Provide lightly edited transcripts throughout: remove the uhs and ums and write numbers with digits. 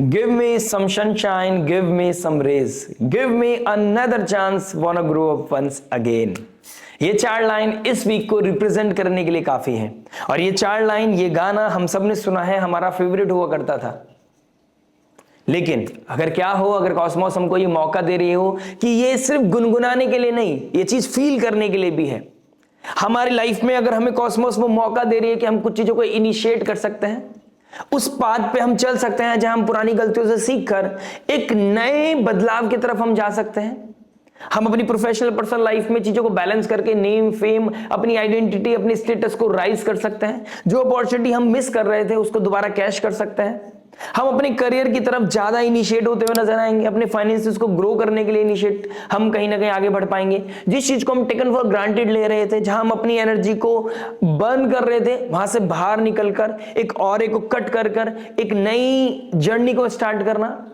Give me some sunshine, give me some rays, give me another chance, wanna grow up once again. ये चार line इस week को represent करने के लिए काफी है। और ये चार लाइन, ये गाना हम सब ने सुना है, हमारा फेवरेट हुआ करता था। लेकिन अगर क्या हो, अगर कॉस्मोस हमको ये मौका दे रही हो कि ये सिर्फ गुनगुनाने के लिए नहीं, ये चीज फील करने के लिए भी है। हमारी लाइफ में अगर हमें कॉस्मोस वो मौका दे रही है कि हम कुछ चीजों को इनिशिएट कर सकते हैं, उस पाथ पे हम चल सकते हैं जहां हम पुरानी गलतियों से सीखकर एक नए बदलाव की तरफ हम जा सकते हैं। हम अपनी प्रोफेशनल पर्सनल लाइफ में चीजों को बैलेंस करके नेम, फेम, अपनी आइडेंटिटी, अपनी स्टेटस को राइज कर सकते हैं। जो अपॉर्चुनिटी हम मिस कर रहे थे उसको दोबारा कैश कर सकते हैं। हम अपने करियर की तरफ ज्यादा इनिशिएट होते हुए नजर आएंगे। अपने फाइनेंसेस को ग्रो करने के लिए इनिशिएट हम कहीं ना कहीं आगे बढ़ पाएंगे। जिस चीज को हम टेकन फॉर ग्रांटेड ले रहे थे, जहां हम अपनी एनर्जी को बर्न कर रहे थे, वहां से बाहर निकलकर एक और को कट कर एक नई जर्नी को स्टार्ट करना,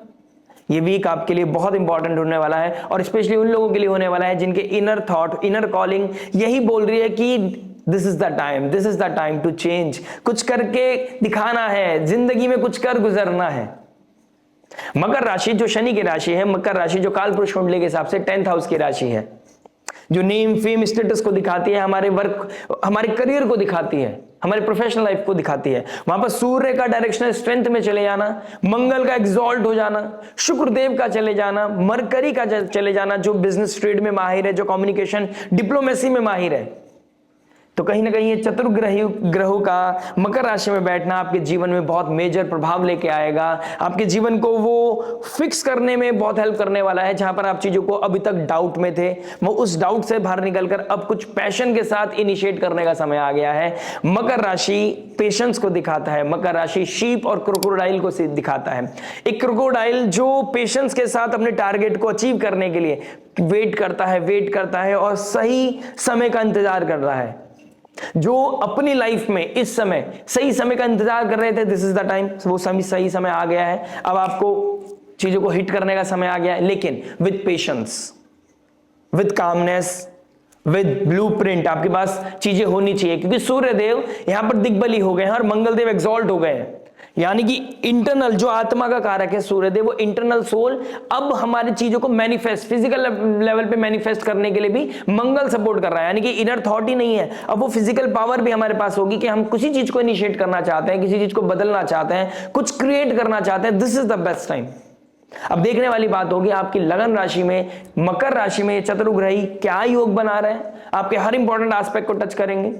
ये वीक आपके लिए बहुत इंपॉर्टेंट होने वाला है। और स्पेशली उन लोगों के लिए होने वाला है जिनके इनर थॉट, इनर कॉलिंग यही बोल रही है कि this is the time to change. कुछ करके दिखाना है, जिंदगी में कुछ कर गुजरना है। मकर राशि जो शनि की राशि है, मकर राशि जो कालपुरुष कुंडली के हिसाब से 10th हाउस की राशि है, जो नेम, फेम, स्टेटस को दिखाती है, हमारे वर्क, हमारे करियर को दिखाती है, हमारे प्रोफेशनल लाइफ को दिखाती है। वहां पर सूर्य का डायरेक्शनल स्ट्रेंथ में चले जाना, मंगल का एग्जॉल्ट हो जाना, शुक्रदेव का चले जाना, मरकरी का चले जाना, जो बिजनेस ट्रेड में माहिर है, जो कम्युनिकेशन डिप्लोमेसी में माहिर है। तो कहीं ना कहीं ये चतुर्ग्रही ग्रहों का मकर राशि में बैठना आपके जीवन में बहुत मेजर प्रभाव लेके आएगा। आपके जीवन को वो फिक्स करने में बहुत हेल्प करने वाला है। जहां पर आप चीजों को अभी तक डाउट में थे, वो उस डाउट से बाहर निकलकर अब कुछ पैशन के साथ इनिशिएट करने का समय आ गया है। मकर राशि पेशेंस को दिखाता है। मकर राशि शीप और क्रोकोडाइल को दिखाता है। एक क्रोकोडाइल जो पेशेंस के साथ अपने टारगेट को अचीव करने के लिए वेट करता है और सही समय का इंतजार कर रहा है। जो अपनी लाइफ में इस समय सही समय का इंतजार कर रहे थे, दिस इज द टाइम, वो सही समय आ गया है। अब आपको चीजों को हिट करने का समय आ गया है, लेकिन with patience, with calmness, with blueprint आपके पास चीजें होनी चाहिए। क्योंकि सूर्यदेव यहां पर दिग्बली हो गए हैं और मंगलदेव एग्जॉल्ट हो गए हैं। यानी कि इंटरनल जो आत्मा का कारक है सूर्यदेव, वो इंटरनल सोल अब हमारी चीजों को मैनिफेस्ट, फिजिकल लेवल पे मैनिफेस्ट करने के लिए भी मंगल सपोर्ट कर रहा है। यानी कि इनर थॉट ही नहीं है, अब वो फिजिकल पावर भी हमारे पास होगी कि हम किसी चीज को इनिशिएट करना चाहते हैं, किसी चीज को बदलना चाहते हैं, कुछ क्रिएट करना चाहते हैं। This is the best time. अब देखने वाली बात होगी आपकी लगन राशि में, मकर राशि में चतुर्ग्रही क्या योग बना रहे हैं, आपके हर इंपॉर्टेंट एस्पेक्ट को टच करेंगे।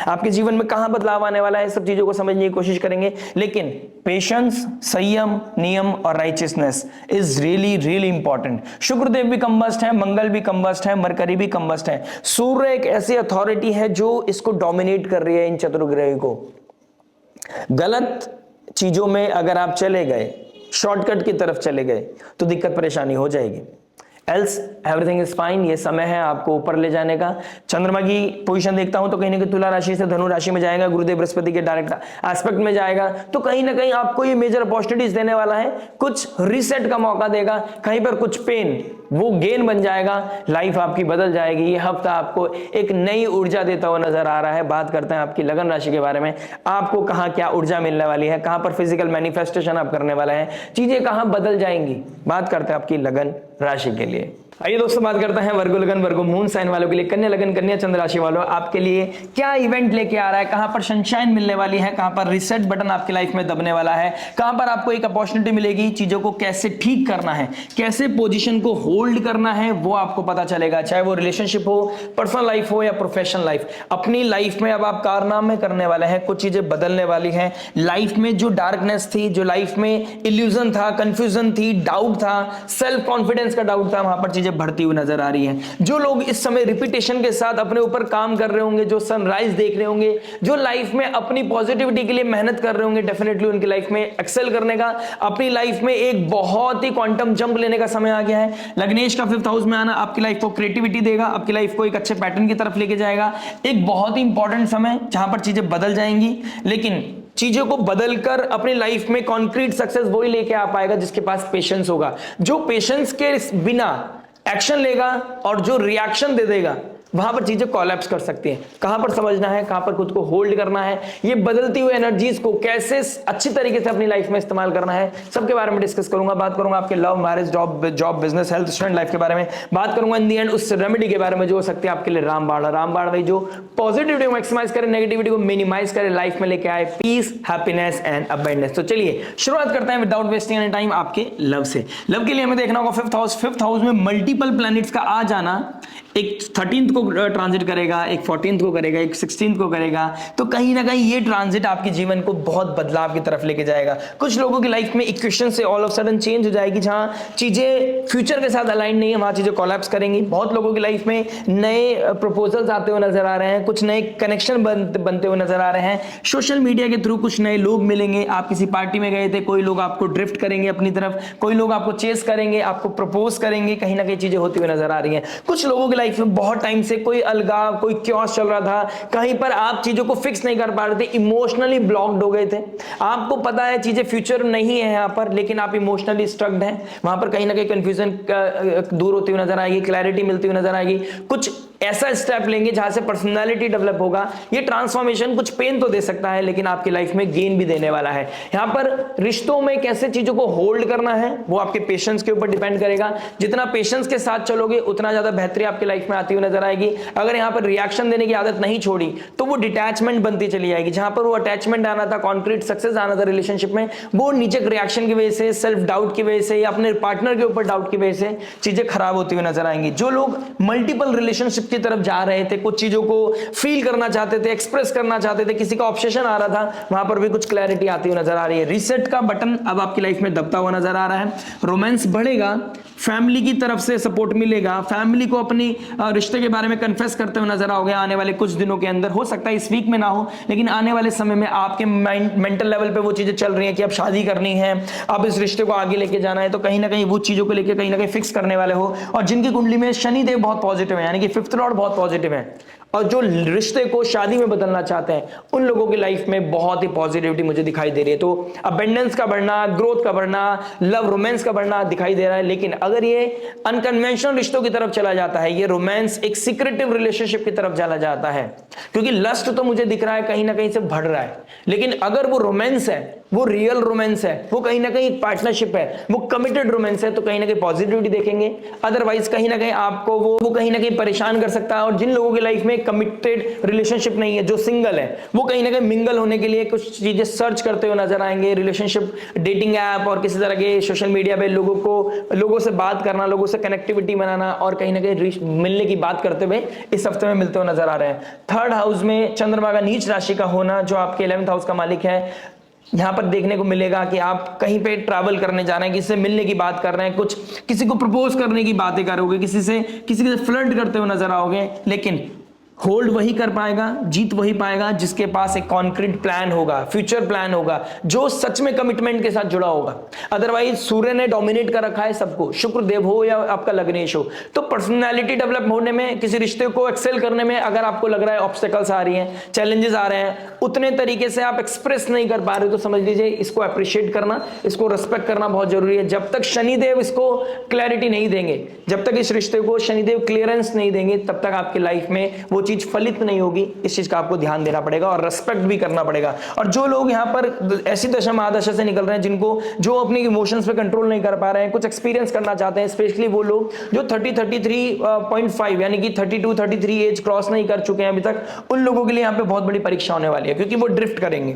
आपके जीवन में कहां बदलाव आने वाला है, सब चीजों को समझने की कोशिश करेंगे। लेकिन पेशेंस, संयम, नियम और righteousness is really important. Shukradev भी कंबस्ट है, मंगल भी कंबस्ट है, मरकरी भी कंबस्ट है। सूर्य एक ऐसी अथॉरिटी है जो इसको डोमिनेट कर रही है, इन चतुर्ग्रह को। गलत चीजों में अगर आप चले गए, शॉर्टकट की तरफ चले गए, तो दिक्कत परेशानी हो जाएगी। Else everything is fine. ये समय है आपको ऊपर ले जाने का। चंद्रमा की पोजीशन देखता हूं तो कहीं ना कहीं तुला राशि से धनु राशि में जाएगा, गुरुदेव बृहस्पति के डायरेक्ट एस्पेक्ट में जाएगा, तो कहीं ना कहीं आपको ये मेजर अपॉर्चुनिटीज देने वाला है। कुछ रीसेट का मौका देगा, कहीं पर कुछ पेन वो गेन बन जाएगा, लाइफ आपकी बदल जाएगी। ये हफ्ता आपको एक नई ऊर्जा देता हुआ नजर आ रहा है। बात करते हैं आपकी लगन राशि के बारे में। आपको कहां क्या ऊर्जा मिलने वाली है, कहां पर फिजिकल मैनिफेस्टेशन आप करने वाला है, चीजें कहां बदल जाएंगी। बात करते हैं आपकी लगन राशि के लिए। आइए दोस्तों बात करते हैं वर्गो लगन, वर्गो मून साइन वालों के लिए। कन्या लगन, कन्या चंद्र राशि वालों आपके लिए क्या इवेंट लेके आ रहा है, कहां पर सनशाइन मिलने वाली है, कहां पर रिसेट बटन आपकी लाइफ में दबने वाला है, कहां पर आपको एक अपॉर्चुनिटी मिलेगी, चीजों को कैसे ठीक करना है, कैसे पोजीशन को होल्ड करना है, वो आपको पता चलेगा। चाहे वो रिलेशनशिप हो, पर्सनल लाइफ हो या प्रोफेशनल लाइफ। अपनी लाइफ में अब आप कारनामे करने वाले हैं, कुछ चीजें बदलने वाली हैं। लाइफ में जो डार्कनेस थी, जो लाइफ में इल्यूजन था, कंफ्यूजन थी, डाउट था, सेल्फ कॉन्फिडेंस का डाउट था, वहां पर चीजें बढ़ती हुई नजर आ रही हैं। जो लोग इस समय रिपीटेशन के साथ अपने ऊपर काम कर रहे होंगे, जो सनराइज देख रहे होंगे, जो लाइफ में अपनी पॉजिटिविटी के लिए मेहनत कर रहे होंगे, डेफिनेटली उनकी लाइफ में एक्सेल करने का, अपनी लाइफ में एक बहुत ही क्वांटम जंप लेने का समय आ गया है। लग्नेश का 5th हाउस में आना आपकी लाइफ को क्रिएटिविटी देगा, आपकी लाइफ को एक अच्छे पैटर्न की तरफ लेके जाएगा। एक बहुत ही इंपॉर्टेंट समय जहां पर चीजें बदल जाएंगी, लेकिन चीजों को बदलकर अपनी लाइफ में कॉन्क्रीट सक्सेस वही लेके आ पाएगा जिसके पास पेशेंस होगा। जो पेशेंस के बिना एक्शन लेगा और जो रिएक्शन दे देगा, वहां पर चीजें कोलैप्स कर सकती हैं। कहां पर समझना है, कहां पर खुद को होल्ड करना है, ये बदलती हुई एनर्जीज को कैसे अच्छी तरीके से अपनी लाइफ में इस्तेमाल करना है, सबके बारे में डिस्कस करूंगा। बात करूंगा आपके love, marriage, job, business, health, student life के बारे में बात करूंगा। इन दी एंड उस रेमेडी के बारे में जो हो सकती है आपके लिए रामबाण भाई, जो पॉजिटिविटी को मैक्सिमाइज करे, नेगेटिविटी को मिनिमाइज करे, लाइफ में लेके आए पीस, हैप्पीनेस एंड अबंडेंस। तो चलिए शुरुआत करते हैं विदाउट वेस्टिंग एनी टाइम आपके लव से। लव के लिए हमें देखना होगा फिफ्थ हाउस में मल्टीपल प्लैनेट्स का आ जाना। एक 13th को ट्रांजिट करेगा, एक 14th को करेगा, एक 16th को करेगा। तो कहीं ना कहीं ये ट्रांजिट आपके जीवन को बहुत बदलाव की तरफ लेके जाएगा। कुछ लोगों की लाइफ में इक्वेशन से ऑल ऑफ सडन चेंज हो जाएगी, जहां चीजें फ्यूचर के साथ अलाइन नहीं है वहां चीजें कोलैप्स करेंगी। बहुत लोगों की लाइफ में नए प्रपोजल्स आते हुए नजर आ रहे हैं, कुछ नए कनेक्शन बनते हुए नजर आ रहे हैं। सोशल मीडिया के थ्रू कुछ नए लोग मिलेंगे। आप किसी पार्टी में गए थे, कोई लोग आपको ड्रिफ्ट करेंगे अपनी तरफ, कोई लोग आपको चेस करेंगे, आपको प्रपोज करेंगे। कहीं ना कहीं चीजें होती हुई नजर आ रही हैं। कुछ लोगों की लाइफ में बहुत टाइम से कोई अलगाव, कोई क्योस चल रहा था, कहीं पर आप चीजों को फिक्स नहीं कर पा रहे थे, इमोशनली ब्लॉक्ड हो गए थे। आपको पता है चीजें फ्यूचर नहीं है यहां पर, लेकिन आप इमोशनली स्ट्रक्ड हैं। वहां पर कहीं ना कहीं कंफ्यूजन दूर होती हुई नजर आएगी, क्लैरिटी मिलती हुई नजर आएगी। कुछ ऐसा स्टेप लेंगे जहां से पर्सनालिटी डेवलप होगा। ये ट्रांसफॉर्मेशन कुछ पेन तो दे सकता है, लेकिन आपकी लाइफ में गेन भी देने वाला है। यहां पर रिश्तों में कैसे चीजों को होल्ड करना है वो आपके पेशेंस के ऊपर डिपेंड करेगा। जितना पेशेंस के साथ चलोगे उतना ज्यादा बेहतरी आपकी लाइफ में आती हुई नजर आएगी। अगर यहां पर रिएक्शन देने की आदत नहीं छोड़ी तो वो डिटैचमेंट बनती चली जाएगी। जहां पर वो अटैचमेंट आना था, कॉन्क्रीट सक्सेस आना था रिलेशनशिप में, वो नीचे रिएक्शन की वजह से, सेल्फ डाउट की वजह से या अपने पार्टनर के ऊपर डाउट की वजह से चीजें खराब होती हुई नजर आएंगी। जो लोग मल्टीपल रिलेशनशिप की तरफ जा रहे थे, कुछ चीजों को फील करना चाहते थे, एक्सप्रेस करना चाहते थे, किसी का ऑब्सेशन आ रहा था, वहां पर भी कुछ क्लैरिटी आती हुई नजर आ रही है। रीसेट का बटन अब आपकी लाइफ में दबता हुआ नजर आ रहा है। रोमांस बढ़ेगा, फैमिली की तरफ से सपोर्ट मिलेगा, फैमिली को अपनी रिश्ते के बारे में कन्फेस करते हुए नजर आओगे आने वाले कुछ दिनों के अंदर। हो सकता है इस वीक में ना हो, लेकिन आने वाले समय में आपके मेंटल लेवल पे वो चीजें चल रही हैं कि अब शादी करनी है, अब इस रिश्ते को आगे लेके जाना है। तो कहीं ना कहीं वो चीजों को लेकर कहीं ना कहीं फिक्स करने वाले हो। और जिनकी कुंडली में शनि देव बहुत पॉजिटिव है, यानी कि 5th लॉर्ड बहुत पॉजिटिव है, और जो रिश्ते को शादी में बदलना चाहते हैं, उन लोगों की लाइफ में बहुत ही पॉजिटिविटी मुझे दिखाई दे रही है। तो अबंडेंस का बढ़ना, ग्रोथ का बढ़ना, लव रोमांस का बढ़ना दिखाई दे रहा है। लेकिन अगर ये अनकन्वेंशनल रिश्तों की तरफ चला जाता है, ये रोमांस एक सीक्रेटिव रिलेशनशिप की तरफ चला जाता है, क्योंकि लस्ट तो मुझे दिख रहा है कहीं ना कहीं से बढ़ रहा है। लेकिन अगर वो रोमांस है, वो रियल रोमांस है, वो कहीं ना कहीं पार्टनरशिप है, वो कमिटेड रोमांस है, तो कहीं ना कहीं पॉजिटिविटी देखेंगे। अदरवाइज कहीं ना कहीं आपको वो कहीं ना कहीं परेशान कर सकता है। और जिन लोगों की लाइफ में कमिटेड रिलेशनशिप नहीं है, जो सिंगल है, वो कहीं ना कहीं मिंगल होने के लिए कुछ चीजें सर्च करते हुए नजर आएंगे। रिलेशनशिप डेटिंग ऐप और किसी तरह के सोशल मीडिया पे लोगों से बात करना, लोगों से कनेक्टिविटी बनाना और कहीं ना कहीं मिलने की बात करते हुए इस हफ्ते में मिलते हुए नजर आ रहे हैं। 3rd हाउस में चंद्रमा का नीच राशि का होना, जो आपके 11th हाउस का मालिक है, यहां पर देखने को मिलेगा कि आप कहीं पे ट्रैवल करने जा रहे हैं, किसी से मिलने की बात कर रहे हैं, कुछ किसी को प्रपोज करने की बातें करोगे, किसी से फ्लर्ट करते हुए नजर आओगे। लेकिन होल्ड वही कर पाएगा, जीत वही पाएगा जिसके पास एक कॉन्क्रीट प्लान होगा, फ्यूचर प्लान होगा, जो सच में कमिटमेंट के साथ जुड़ा होगा। अदरवाइज सूर्य ने डोमिनेट कर रखा है सबको, शुक्र देव हो या आपका लग्नेश हो, तो पर्सनालिटी डेवलप होने में, किसी रिश्ते को एक्सेल करने में अगर आपको लग रहा है ऑब्स्टेकल्स आ रही हैं, चैलेंजेस आ रहे हैं, उतने तरीके से आप एक्सप्रेस नहीं कर पा रहे, तो समझ लीजिए इसको अप्रिशिएट करना, इसको रिस्पेक्ट करना बहुत जरूरी है। जब तक शनिदेव इसको क्लैरिटी नहीं देंगे, जब तक इस रिश्ते को शनिदेव क्लियरेंस नहीं देंगे, तब तक आपकी लाइफ में वो चीज फलित नहीं होगी। इस चीज का आपको ध्यान देना पड़ेगा और रेस्पेक्ट भी करना पड़ेगा। और जो लोग यहां पर ऐसी दशा महादशा से निकल रहे हैं, जिनको जो अपने इमोशंस पे कंट्रोल नहीं कर पा रहे हैं, कुछ एक्सपीरियंस करना चाहते हैं, स्पेशली वो लोग जो 33.5 यानी कि 32-33 एज क्रॉस नहीं कर चुके हैं अभी तक, उन लोगों के लिए यहां पे बहुत बड़ी परीक्षा होने वाली है, क्योंकि वो ड्रिफ्ट करेंगे।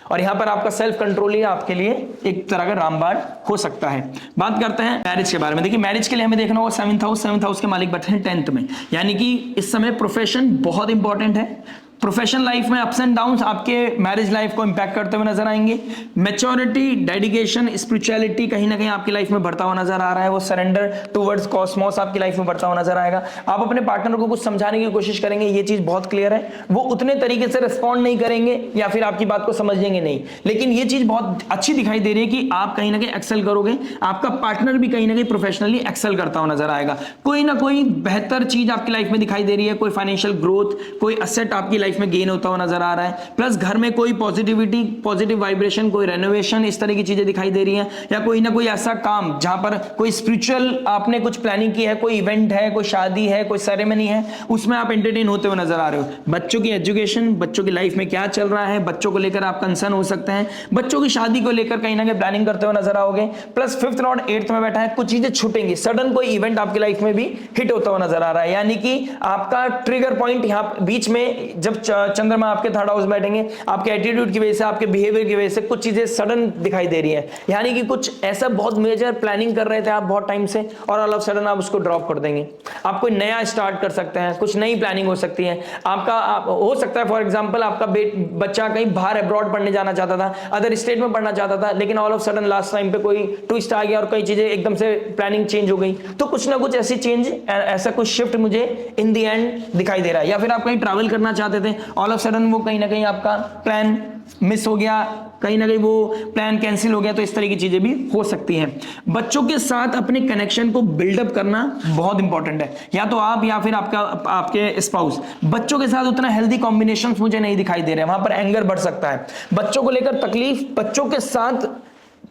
और यहां पर आपका सेल्फ कंट्रोल ही आपके लिए एक तरह का रामबाण हो सकता है। बात करते हैं मैरिज के बारे में। देखिए मैरिज के लिए हमें देखना होगा 7th हाउस के मालिक बैठे हैं 10th में, यानी कि इस समय प्रोफेशन बहुत इंपॉर्टेंट है। प्रोफेशनल लाइफ में अप्स एंड डाउन्स आपके मैरिज लाइफ को इंपैक्ट करते हुए नजर आएंगे। मैच्योरिटी, डेडिकेशन, स्पिरिचुअलिटी कहीं ना कहीं आपकी लाइफ में बढ़ता हुआ नजर आ रहा है। वो सरेंडर टुवर्ड्स कॉस्मोस आपकी लाइफ में बढ़ता हुआ नजर आएगा। आप अपने पार्टनर को कुछ समझाने की कोशिश करेंगे, ये चीज बहुत क्लियर है। वो उतने तरीके से रिस्पॉन्ड नहीं करेंगे या फिर आपकी बात को समझेंगे नहीं, लेकिन ये चीज बहुत अच्छी दिखाई दे रही है कि आप कहीं ना कहीं एक्सेल करोगे। आपका पार्टनर भी कहीं ना कहीं प्रोफेशनली एक्सेल करता हुआ नजर आएगा। कोई ना कोई बेहतर चीज आपकी लाइफ में दिखाई दे रही है, कोई फाइनेंशियल ग्रोथ, कोई असेट आपकी लाइफ लाइफ में गेन होता हुआ नजर आ रहा है। प्लस घर में कोई पॉजिटिविटी, पॉजिटिव वाइब्रेशन, कोई रेनोवेशन, इस तरह की चीजें दिखाई दे रही हैं, या कोई ना कोई ऐसा काम जहां पर कोई स्पिरिचुअल आपने कुछ प्लानिंग की है, कोई इवेंट है, कोई शादी है, कोई सेरेमनी है, उसमें आप एंटरटेन होते हुए नजर आ रहे हो। बच्चों की एजुकेशन, बच्चों की लाइफ में क्या चल रहा है, बच्चों को लेकर आप कंसर्न हो सकते हैं, बच्चों की शादी को लेकर कहीं ना कहीं प्लानिंग करते हुए नजर आओगे। प्लस फिफ्थ लॉर्ड 8th में बैठा है, कुछ चीजें छूटेंगी, सडन कोई इवेंट आपकी लाइफ में भी हिट होता हुआ नजर आ रहा है, यानी कि आपका ट्रिगर पॉइंट यहां बीच में, जब चंद्रमा आपके थर्ड हाउस बैठेंगे, आपके एटीट्यूड की वजह से, आपके बिहेवियर की वजह से कुछ चीजें सडन दिखाई दे रही है, यानी कि कुछ ऐसा बहुत मेजर प्लानिंग कर रहे थे आप बहुत टाइम से और ऑल ऑफ सडन आप उसको ड्रॉप कर देंगे। आप कोई नया स्टार्ट कर सकते हैं, कुछ नई प्लानिंग हो सकती है आपका। हो सकता है फॉर एग्जांपल आपका बच्चा कहीं बाहर अब्रॉड पढ़ने जाना चाहता था, अदर स्टेट में पढ़ना चाहता था, लेकिन all of sudden last time पे कोई ट्विस्ट आ गया और कई चीजें एकदम से प्लानिंग चेंज हो गई। तो कुछ ना कुछ ऐसी चेंज, ऐसा कुछ शिफ्ट मुझे इन द एंड दिखाई दे रहा है। या फिर आप कहीं ट्रैवल करना चाहते थे, ऑल ऑफ सडन वो कहीं ना कहीं आपका प्लान मिस हो गया, कहीं ना कहीं वो प्लान कैंसिल हो गया। तो इस तरह की चीजें भी हो सकती हैं। बच्चों के साथ अपने कनेक्शन को बिल्डअप करना बहुत इंपॉर्टेंट है, या तो आप या फिर आपके स्पाउस। बच्चों के साथ उतना हेल्दी कॉम्बिनेशंस मुझे नहीं दिखाई दे रहे हैं, वहां पर एंगर बढ़ सकता है, बच्चों को लेकर तकलीफ, बच्चों के साथ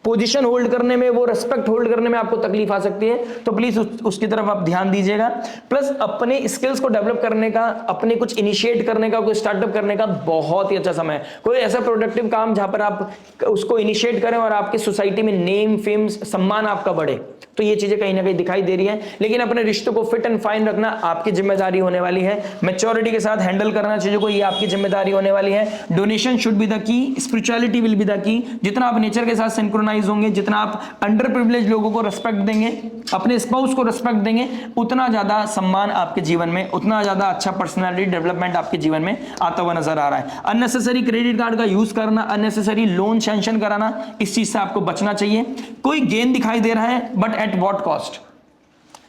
पोजीशन होल्ड करने में, वो रेस्पेक्ट होल्ड करने में आपको तकलीफ आ सकती है। तो प्लीज उसकी तरफ आप ध्यान दीजिएगा। प्लस अपने स्किल्स को डेवलप करने का, अपने कुछ इनिशिएट करने का, कोई स्टार्टअप करने का बहुत ही अच्छा समय है। कोई ऐसा प्रोडक्टिव काम जहां पर आप उसको इनिशिएट करें और आपकी सोसाइटी में नेम, फेम, सम्मान आपका बढ़े। तो ये चीजें कहीं ना कहीं दिखाई दे रही है। लेकिन अपने रिश्तों को फिट एंड फाइन रखना आपकी जिम्मेदारी होने वाली है। मैच्योरिटी के साथ हैंडल करना चीजों को, ये आपकी जिम्मेदारी होने वाली है। Donation should be the key, spirituality will be the key. जितना आप नेचर के साथ सिंक्रोनाइज होंगे, जितना आप अंडर प्रिविलेज लोगों को रेस्पेक्ट देंगे, अपने स्पाउस को रेस्पेक्ट देंगे, उतना ज्यादा सम्मान आपके जीवन में, उतना ज्यादा अच्छा पर्सनालिटी डेवलपमेंट आपके जीवन में आता हुआ नजर आ रहा है। अननेसेसरी क्रेडिट कार्ड का यूज करना, अननेसेसरी लोन सैंक्शन कराना, इस चीज से आपको बचना चाहिए। कोई गेन दिखाई दे रहा है, but at what cost.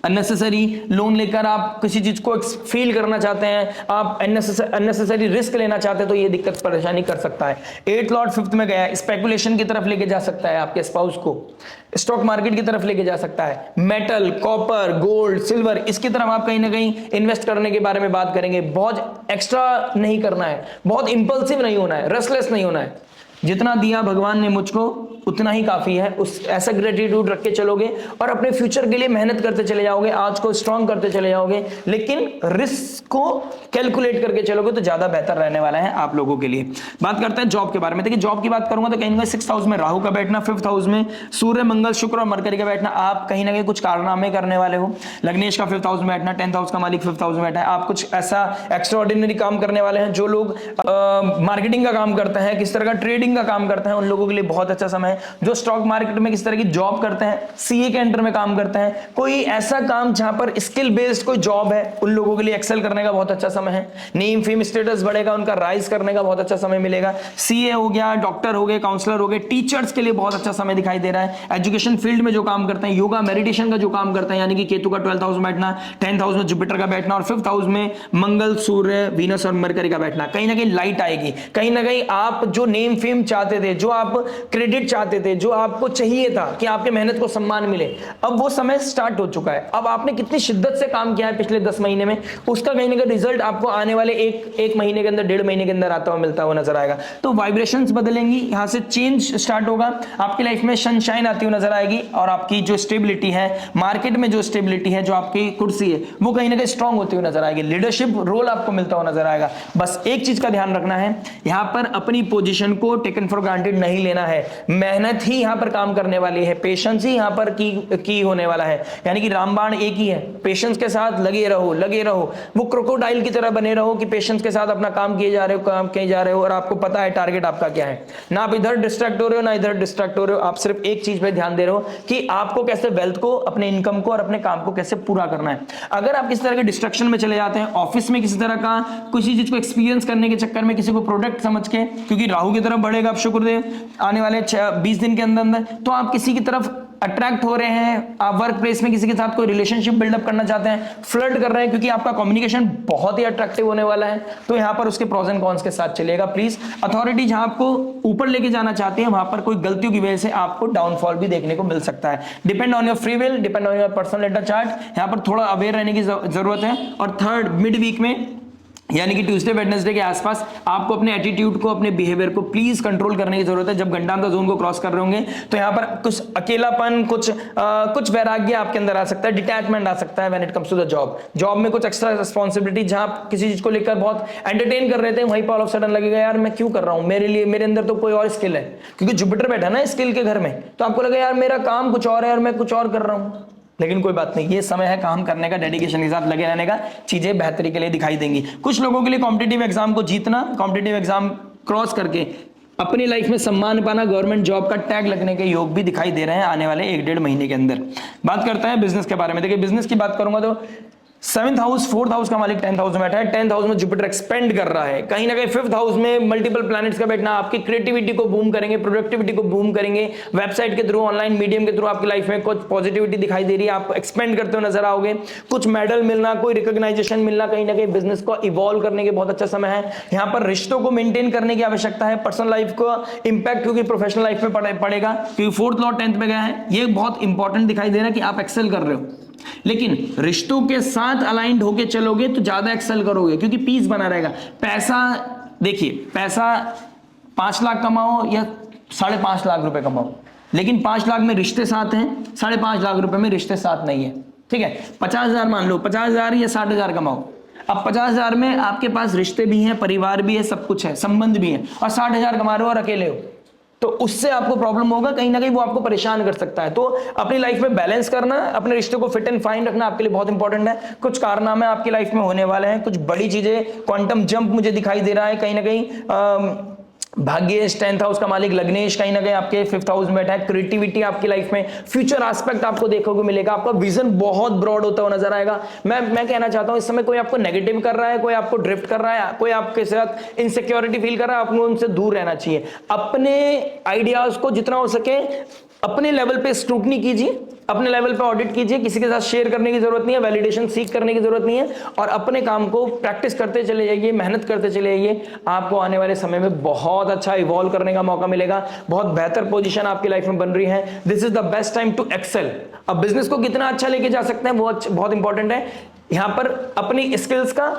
Unnecessary loan लेकर आप किसी चीज को फील करना चाहते हैं, आप अननेसेसरी रिस्क लेना चाहते हैं, तो ये दिक्कत परेशानी कर सकता है। 8th लॉर्ड 5th में गया, स्पेकुलेशन की तरफ लेके जा सकता है, आपके स्पाउस को स्टॉक मार्केट की तरफ लेके जा सकता है। मेटल, कॉपर, गोल्ड, सिल्वर, इसकी तरफ आप कहीं ना कहीं इन्वेस्ट करने के बारे में बात करेंगे। बहुत एक्स्ट्रा नहीं करना है, बहुत इंपल्सिव नहीं होना है, रेस्टलेस नहीं होना है। जितना दिया भगवान ने मुझको उतना ही काफी है, उस ऐसा ग्रेटिट्यूड रख के चलोगे और अपने फ्यूचर के लिए मेहनत करते चले जाओगे, आज को स्ट्रांग करते चले जाओगे, लेकिन रिस्क को कैलकुलेट करके चलोगे तो ज्यादा बेहतर रहने वाला है आप लोगों के लिए। बात करते हैं जॉब के बारे में। देखिए जॉब की बात करूंगा तो कहीं ना 6th हाउस में राहु का बैठना, 5th हाउस में सूर्य, मंगल, शुक्र और मरकरी का बैठना, आप कहीं ना कहीं कुछ कारनामे करने वाले हो। लग्नेश का 5th हाउस में बैठना, 10th हाउस का मालिक 5th हाउस में बैठा है, आप कुछ ऐसा एक्स्ट्राऑर्डिनरी काम करने वाले हैं। जो लोग मार्केटिंग का काम करते हैं, किस तरह का ट्रेडिंग का काम करते हैं, उन लोगों के लिए बहुत अच्छा समय है। जो स्टॉक मार्केट में किस तरह की जॉब करते हैं, सीए के अंडर में काम करते हैं, कोई ऐसा काम जहां पर स्किल बेस्ड कोई जॉब है, उन लोगों के लिए एक्सेल करने का बहुत अच्छा समय है। नेम, फेम, स्टेटस बढ़ेगा, उनका राइज करने का बहुत अच्छा समय मिलेगा। सीए हो गया, डॉक्टर हो गए, काउंसलर हो गए, टीचर्स के लिए बहुत अच्छा समय दिखाई दे रहा है। एजुकेशन फील्ड में जो काम करते हैं, योगा, मेडिटेशन का जो काम करते हैं, यानी कि केतु का 12th हाउस में बैठना, 10th हाउस में जुपिटर का बैठना और 5th हाउस में मंगल, सूर्य, वीनस और मरकरी का बैठना, कहीं ना कहीं लाइट आएगी। कहीं ना कहीं आप जो नेम फेम चाहते थे, जो आप क्रेडिट चाहते थे, जो आपको चाहिए था कि आपके मेहनत को सम्मान मिले, अब वो समय स्टार्ट हो चुका है। अब आपने कितनी शिद्दत से काम किया है पिछले 10 महीने में, उसका कहीं ना कहीं रिजल्ट आपको आने वाले एक महीने के अंदर, 1.5 महीने के अंदर आता हुआ मिलता हुआ नजर आएगा। तो वाइब्रेशंस बदलेंगी, यहां से चेंज स्टार्ट होगा, आपकी लाइफ में सनशाइन आती हुई नजर आएगी और आपकी जो स्टेबिलिटी है, मार्केट में जो स्टेबिलिटी है, जो आपकी कुर्सी है, वो कहीं ना कहीं स्ट्रांग होती हुई नजर आएगी। लीडरशिप रोल आपको मिलता हुआ नजर आएगा। बस एक चीज का ध्यान रखना है, यहां पर अपनी पोजीशन को टेकन फॉर ग्रांटेड नहीं लेना है। मेहनत ही यहां पर काम करने वाली है, पेशेंस ही यहां पर की होने वाला है। यानी कि रामबाण एक ही है, पेशेंस के साथ लगे रहो, वो क्रोकोडाइल की तरह बने रहो कि पेशेंस के साथ अपना काम किए जा रहे हो और आपको पता है टारगेट आपका क्या है। ना आप इधर डिस्ट्रैक्ट हो रहे हो, ना इधर डिस्ट्रैक्ट हो रहे हो, आप सिर्फ एक चीज पे ध्यान दे रहे हो कि आपको कैसे वेल्थ को, अपने इनकम को और अपने काम को कैसे पूरा करना है। अगर आप किसी तरह के डिस्ट्रक्शन में चले जाते हैं, ऑफिस में किसी तरह का किसी चीज को एक्सपीरियंस करने के चक्कर में, किसी को प्रोडक्ट समझ के, क्योंकि राहु की तरफ बढ़ेगा आप शुक्रदेव आने वाले 20 दिन के अंदर, तो आप किसी की तरफ अट्रैक्ट हो रहे हैं, आप वर्क प्लेस में किसी के साथ कोई रिलेशनशिप बिल्डअप करना चाहते हैं, फ्लर्ट कर रहे हैं, क्योंकि आपका कम्युनिकेशन बहुत ही अट्रैक्टिव होने वाला है। तो यहां पर उसके प्रोज एंड कॉन्स के साथ चलिएगा प्लीज। अथॉरिटी जहां आपको ऊपर लेके जाना चाहती है, वहां पर कोई गलतियों की वजह से आपको डाउनफॉल भी देखने को मिल सकता है। Depend on your free will, depend on your personal letter chart, यहां पर थोड़ा अवेयर रहने की जरूरत है। और थर्ड, मिड वीक में यानी कि ट्यूसडे वेडनेसडे के आसपास आपको अपने एटीट्यूड को, अपने बिहेवियर को प्लीज कंट्रोल करने की जरूरत है। जब गंडांतर जोन को क्रॉस कर रहे होंगे तो यहां पर कुछ अकेलापन, कुछ वैराग्य आपके अंदर आ सकता है, डिटैचमेंट आ सकता है when it comes to the job में कुछ एक्स्ट्रा रिस्पॉन्सिबिलिटी, जहां आप किसी चीज को लेकर बहुत एंटरटेन कर रहे थे, वहीं पर ऑल ऑफ सडन लगेगा यार मैं क्यों कर रहा हूं, मेरे लिए मेरे अंदर तो कोई और स्किल है, क्योंकि जुपिटर बैठा ना स्किल के घर में, तो आपको लगा यार मेरा काम कुछ और है और मैं कुछ और कर रहा हूं। लेकिन कोई बात नहीं, ये समय है काम करने का, डेडिकेशन के साथ लगे रहने का, चीजें बेहतरी के लिए दिखाई देंगी। कुछ लोगों के लिए कॉम्पिटिटिव एग्जाम को जीतना, कॉम्पिटिटिव एग्जाम क्रॉस करके अपनी लाइफ में सम्मान पाना, गवर्नमेंट जॉब का टैग लगने के योग भी दिखाई दे रहे हैं आने वाले 1-1.5 महीने के अंदर। बात करते हैं बिजनेस के बारे में। देखिए बिजनेस की बात करूंगा तो 7th हाउस, 4th हाउस का मालिक 10th हाउस में बैठा है, 10th हाउस में जुपिटर एक्सपेंड कर रहा है, कहीं ना कहीं 5th हाउस में मल्टीपल प्लैनेट्स का बैठना आपकी क्रिएटिविटी को बूम करेंगे, प्रोडक्टिविटी को बूम करेंगे, वेबसाइट के थ्रू, ऑनलाइन मीडियम के थ्रू आपकी लाइफ में कुछ पॉजिटिविटी दिखाई दे रही है, आप एक्सपेंड करते हुए नजर आओगे, कुछ मेडल मिलना, कोई रिकॉग्नाइजेशन मिलना, कहीं ना कहीं बिजनेस को इवॉल्व करने के बहुत अच्छा समय है। यहाँ पर रिश्तों को मेंटेन करने की आवश्यकता है, पर्सनल लाइफ को इंपैक्ट क्योंकि प्रोफेशनल लाइफ में पड़ेगा, क्योंकि 4th लॉर्ड 10th में गया है, ये बहुत इंपॉर्टेंट दिखाई दे रहा है कि आप एक्सेल कर रहे हो, लेकिन रिश्तों के साथ अलाइंड होके चलोगे तो ज्यादा एक्सेल करोगे, क्योंकि पीस बना रहेगा। पैसा देखिए, पैसा 5 लाख कमाओ या 5.5 लाख रुपए कमाओ, लेकिन 5 लाख में रिश्ते साथ हैं, 5.5 लाख रुपए में रिश्ते साथ नहीं है, ठीक है। 50,000 मान लो, 50,000 या 60,000 कमाओ, अब 50,000 में आपके पास रिश्ते भी हैं, परिवार भी है, सब कुछ है, संबंध भी है, और 60,000 कमा रहे हो और अकेले हो, तो उससे आपको प्रॉब्लम होगा, कहीं ना कहीं वो आपको परेशान कर सकता है। तो अपनी लाइफ में बैलेंस करना, अपने रिश्ते को फिट एंड फाइन रखना आपके लिए बहुत इंपॉर्टेंट है। कुछ कारनामे आपकी लाइफ में होने वाले हैं, कुछ बड़ी चीजें, क्वांटम जंप मुझे दिखाई दे रहा है, कहीं ना कहीं भाग्येश 10th हाउस का मालिक लग्नेश कहीं ना कहीं आपके 5th हाउस में बैठा है, क्रिएटिविटी आपकी लाइफ में, फ्यूचर एस्पेक्ट आपको देखने को मिलेगा, आपका विजन बहुत ब्रॉड होता हुआ नजर आएगा। मैं कहना चाहता हूं इस समय कोई आपको नेगेटिव कर रहा है, कोई आपको ड्रिफ्ट कर रहा है, कोई आपके साथ इनसिक्योरिटी फील कर रहा है, आपको उनसे दूर रहना चाहिए। अपने आइडियाज को जितना हो सके अपने लेवल पे स्क्रूटनी कीजिए, अपने लेवल पे ऑडिट कीजिए, किसी के साथ शेयर करने की जरूरत नहीं है, वैलिडेशन सीख करने की जरूरत नहीं है, और अपने काम को प्रैक्टिस करते चले जाइए, मेहनत करते चले जाइए, आपको आने वाले समय में बहुत अच्छा इवॉल्व करने का मौका मिलेगा, बहुत बेहतर पोजीशन आपकी लाइफ में बन रही है। This is the best time to excel. अब बिजनेस को कितना अच्छा लेके जा सकते हैं वो बहुत इंपॉर्टेंट है। यहां पर अपनी स्किल्स का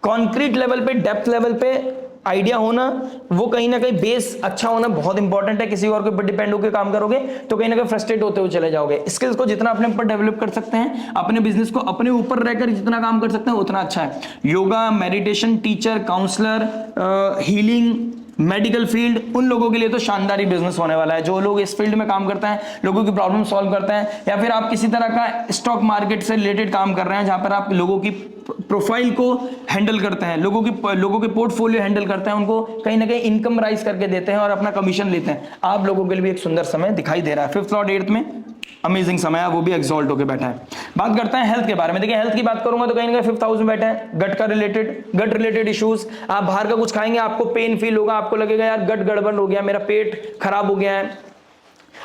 कॉन्क्रीट लेवल पे, डेप्थ लेवल पे आइडिया होना, वो कहीं ना कहीं बेस अच्छा होना बहुत इंपॉर्टेंट है। किसी और के ऊपर डिपेंड होकर काम करोगे तो कहीं ना कहीं फ्रस्ट्रेट होते हुए चले जाओगे। स्किल्स को जितना अपने ऊपर डेवलप कर सकते हैं, अपने बिजनेस को अपने ऊपर रहकर जितना काम कर सकते हैं उतना अच्छा है। Yoga, meditation, teacher, counsellor, healing, medical field, उन लोगों के लिए तो शानदार ही बिजनेस होने वाला है। जो लोग इस फील्ड में काम करते हैं, लोगों की प्रॉब्लम सॉल्व करते हैं, या फिर आप किसी तरह का स्टॉक मार्केट से रिलेटेड काम कर रहे हैं जहां पर आप लोगों की प्रोफाइल को हैंडल करते हैं, लोगों के पोर्टफोलियो हैंडल करते हैं, उनको कहीं ना कहीं इनकम राइज करके देते हैं और अपना कमीशन लेते हैं, आप लोगों के लिए भी एक सुंदर समय दिखाई दे रहा है। 5th लॉर्ड 8th में अमेजिंग समय है, वो भी एक्सॉल्ट होकर बैठा है। बात करते हैं हेल्थ के बारे में। देखिए हेल्थ की बात करूंगा तो कहीं ना कहीं 5th हाउस में बैठा है, गट रिलेटेड इश्यूज, आप बाहर का कुछ खाएंगे आपको पेन फील होगा, आपको लगेगा यार गट गड़बड़ हो गया, मेरा पेट खराब हो गया है,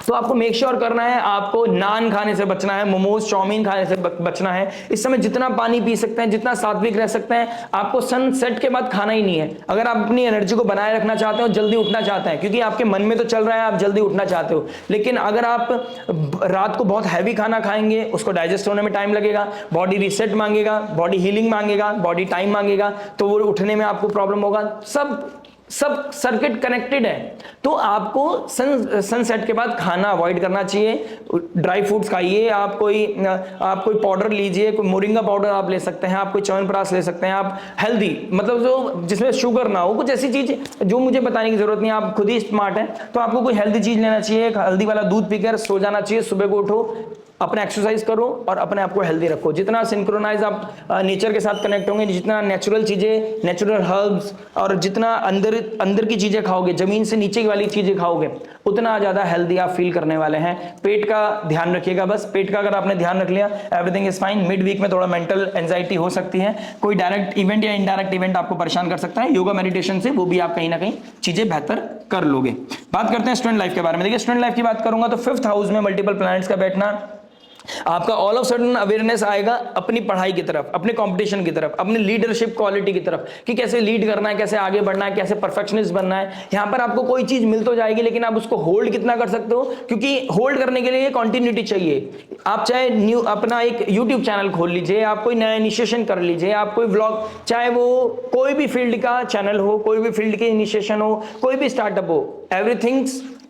तो आपको मेक श्योर करना है, आपको नान खाने से बचना है, मोमोज, चाउमीन खाने से बचना है। इस समय जितना पानी पी सकते हैं, जितना सात्विक रह सकते हैं, आपको सनसेट के बाद खाना ही नहीं है। अगर आप अपनी एनर्जी को बनाए रखना चाहते हो, जल्दी उठना चाहते हैं, क्योंकि आपके मन में तो चल रहा है आप जल्दी उठना चाहते हो, लेकिन अगर आप रात को बहुत हैवी खाना खाएंगे, उसको डाइजेस्ट होने में टाइम लगेगा, बॉडी रीसेट मांगेगा, बॉडी हीलिंग मांगेगा, बॉडी टाइम मांगेगा, तो वो उठने में आपको प्रॉब्लम होगा। सब सर्किट कनेक्टेड है, तो आपको सनसेट के बाद खाना अवॉइड करना चाहिए। ड्राई फ्रूट्स खाइए, आप कोई पाउडर लीजिए, कोई मोरिंगा पाउडर आप ले सकते हैं, आप कोई च्यवनप्राश ले सकते हैं, आप हेल्दी, मतलब जो जिसमें शुगर ना हो, कुछ ऐसी चीज जो मुझे बताने की जरूरत नहीं है, आप खुद ही स्मार्ट हैं, तो आपको कोई हेल्दी चीज लेना चाहिए। हल्दी वाला दूध पीकर सो जाना चाहिए, सुबह को उठो, अपना एक्सरसाइज करो और अपने आप को हेल्दी रखो। जितना सिंक्रोनाइज आप नेचर के साथ कनेक्ट होंगे, जितना नेचुरल चीजें, नेचुरल हर्ब्स, और जितना अंदर की चीजें खाओगे, जमीन से नीचे वाली चीजें खाओगे, उतना ज्यादा हेल्दी आप फील करने वाले हैं। पेट का ध्यान रखिएगा, बस पेट का अगर आपने ध्यान रख लिया, everything is fine. Mid week में थोड़ा मेंटल एंजाइटी हो सकती है, कोई डायरेक्ट इवेंट या इनडायरेक्ट इवेंट आपको परेशान कर सकता है। योगा मेडिटेशन से वो भी आप कहीं ना कहीं चीजें बेहतर कर लोगे। बात करते हैं स्टूडेंट लाइफ के बारे में। देखिए स्टूडेंट लाइफ की बात करूंगा तो 5th हाउस में मल्टीपल प्लैनेट्स का बैठना आपका ऑल ऑफ सडन अवेयरनेस आएगा अपनी पढ़ाई की तरफ, अपने कंपटीशन की तरफ, अपनी लीडरशिप क्वालिटी की तरफ कि कैसे लीड करना है, कैसे आगे बढ़ना है, कैसे परफेक्शनिस्ट बनना है। यहां पर आपको कोई चीज मिल तो जाएगी, लेकिन आप उसको होल्ड कितना कर सकते हो, क्योंकि होल्ड करने के लिए कंटिन्यूटी चाहिए। आप चाहे न्यू अपना एक यूट्यूब चैनल खोल लीजिए, आप कोई नया इनिशिएशन कर लीजिए, आप कोई व्लॉग, चाहे वो कोई भी फील्ड का चैनल हो, कोई भी फील्ड के इनिशिएशन हो, कोई भी स्टार्टअप हो, एवरीथिंग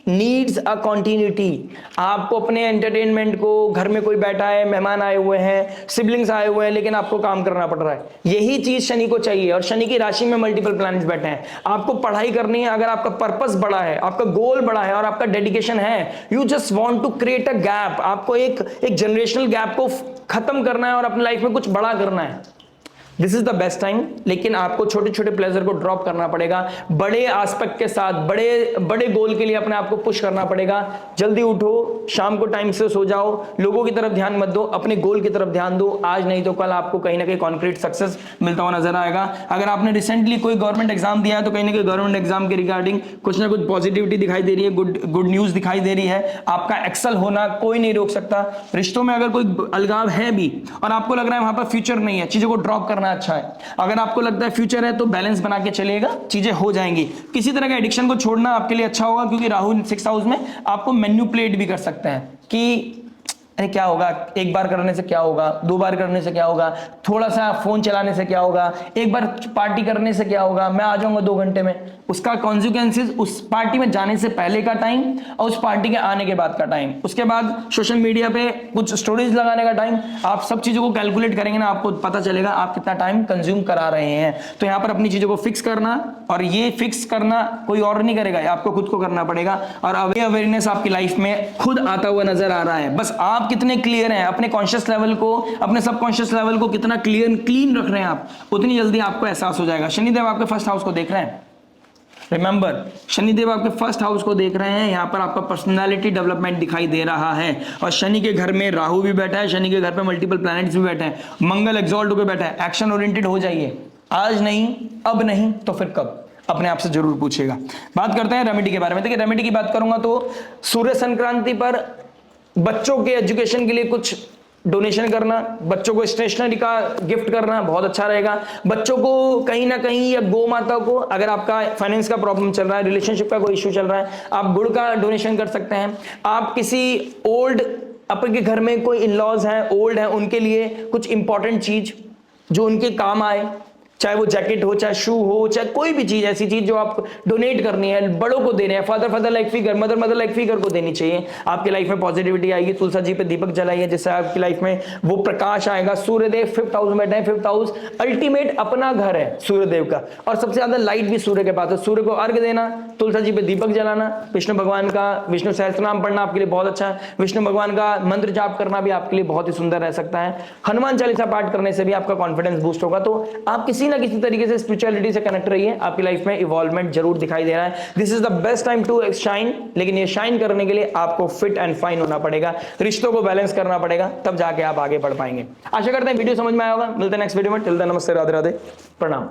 नीड्स अ कॉन्टिन्यूटी। आपको अपने एंटरटेनमेंट को, घर में कोई बैठा है, मेहमान आए हुए हैं, सिबलिंग्स आए हुए हैं, लेकिन आपको काम करना पड़ रहा है, यही चीज शनि को चाहिए। और शनि की राशि में मल्टीपल प्लैनेट्स बैठे हैं, आपको पढ़ाई करनी है। अगर आपका पर्पस बड़ा है, आपका गोल बड़ा है और आपका डेडिकेशन है, you just want to create a gap, आपको एक जनरेशनल गैप को खत्म करना है और अपनी लाइफ में कुछ बड़ा करना है, this is the best time. लेकिन आपको छोटे छोटे प्लेजर को ड्रॉप करना पड़ेगा, बड़े एस्पेक्ट के साथ, बड़े गोल के लिए अपने आप को पुश करना पड़ेगा। जल्दी उठो, शाम को टाइम से सो जाओ, लोगों की तरफ ध्यान मत दो, अपने गोल की तरफ ध्यान दो। आज नहीं तो कल आपको कहीं ना कहीं कॉन्क्रीट सक्सेस मिलता हुआ नजर आएगा। अगर आपने रिसेंटली कोई गवर्नमेंट एग्जाम दिया है तो कहीं ना कहीं गवर्नमेंट एग्जाम के रिगार्डिंग कुछ ना कुछ पॉजिटिविटी दिखाई दे रही है, गुड न्यूज दिखाई दे रही है। आपका एक्सेल होना कोई नहीं रोक सकता। रिश्तों में अगर कोई अलगाव है भी और आपको लग रहा है वहां पर फ्यूचर नहीं है, चीजों को ड्रॉप करना अच्छा है। अगर आपको लगता है फ्यूचर है तो बैलेंस बना के चलिएगा, चीजें हो जाएंगी। किसी तरह का एडिक्शन को छोड़ना आपके लिए अच्छा होगा, क्योंकि राहु 6th हाउस में आपको मैनिपुलेट भी कर सकते हैं कि अरे क्या होगा, एक बार करने से क्या होगा, 2 बार करने से क्या होगा, थोड़ा सा फोन चलाने से क्या होगा, एक बार पार्टी करने से क्या होगा, मैं आ जाऊंगा 2 घंटे में। उसका कॉन्सिक्वेंसेस, उस पार्टी में जाने से पहले का टाइम और उस पार्टी के आने के बाद का टाइम, उसके बाद सोशल मीडिया पे कुछ स्टोरीज लगाने का टाइम, आप सब चीजों को कैलकुलेट करेंगे ना, आपको पता चलेगा आप कितना टाइम कंज्यूम करा रहे हैं। तो यहां पर अपनी चीजों को फिक्स करना, और ये फिक्स करना कोई और नहीं करेगा, आपको खुद को करना पड़ेगा। और अवेयरनेस आपकी लाइफ में खुद आता हुआ नजर आ रहा है। बस आप कितने क्लियर हैं अपने कॉन्शियस लेवल को, अपने सबकॉन्शियस लेवल को कितना क्लीन रख रहे हैं आप, उतनी जल्दी आपको एहसास हो जाएगा। शनिदेव आपके फर्स्ट हाउस को देख रहे हैं, रिमेंबर शनिदेव आपके फर्स्ट हाउस को देख रहे हैं। यहां पर आपका पर्सनालिटी डेवलपमेंट दिखाई दे रहा है। और शनि के घर में राहु भी बैठा है, शनि के घर पे मल्टीपल प्लैनेट्स भी बैठे हैं, मंगल एक्सॉल्ट होकर बैठा है। एक्शन ओरिएंटेड हो जाइए, आज नहीं, अब नहीं तो फिर कब, अपने आप से जरूर पूछिएगा। बात करते हैं रेमेडी के बारे में। देखिए रेमेडी की बात करूंगा तो सूर्य संक्रांति पर बच्चों के एजुकेशन के लिए कुछ डोनेशन करना, बच्चों को स्टेशनरी का गिफ्ट करना बहुत अच्छा रहेगा। बच्चों को कहीं ना कहीं, या गौ माता को, अगर आपका फाइनेंस का प्रॉब्लम चल रहा है, रिलेशनशिप का कोई इश्यू चल रहा है, आप गुड़ का डोनेशन कर सकते हैं। आप किसी ओल्ड, आपके घर में कोई इन लॉज हैं, ओल्ड हैं, उनके लिए कुछ इंपॉर्टेंट चीज जो उनके काम आए, चाहे वो जैकेट हो, चाहे शू हो, चाहे कोई भी चीज, ऐसी चीज जो आप डोनेट करनी है, बड़ों को देने हैं, father like figure, mother like figure को देनी चाहिए। आपकी लाइफ में पॉजिटिविटी आएगी। तुलसा जी पे दीपक जलाइए, जिससे आपकी लाइफ में वो प्रकाश आएगा। सूर्यदेव 5th हाउस में बैठे हैं। 5th हाउस अल्टीमेट अपना घर है सूर्यदेव का, और सबसे ज्यादा लाइट भी सूर्य के पास है। सूर्य को अर्घ देना, तुलसा जी पे दीपक जलाना, विष्णु भगवान का विष्णु सहस्त्रनाम पढ़ना आपके लिए बहुत अच्छा है। विष्णु भगवान का मंत्र जाप करना भी आपके लिए बहुत ही सुंदर रह सकता है। हनुमान चालीसा पाठ करने से भी आपका कॉन्फिडेंस बूस्ट होगा। तो आप किसी ना किसी तरीके से स्पिरिचुअलिटी से कनेक्ट रहिए, आपकी लाइफ में इवॉल्वमेंट जरूर दिखाई दे रहा है। This is the best time to shine, लेकिन ये शाइन करने के लिए आपको फिट एंड फाइन होना पड़ेगा, रिश्तों को बैलेंस करना पड़ेगा, तब जाके आप आगे बढ़ पाएंगे। आशा करते हैं वीडियो समझ में आया होगा। मिलते हैं नेक्स्ट वीडियो में। टिल देन नमस्ते, राधे राधे, प्रणाम।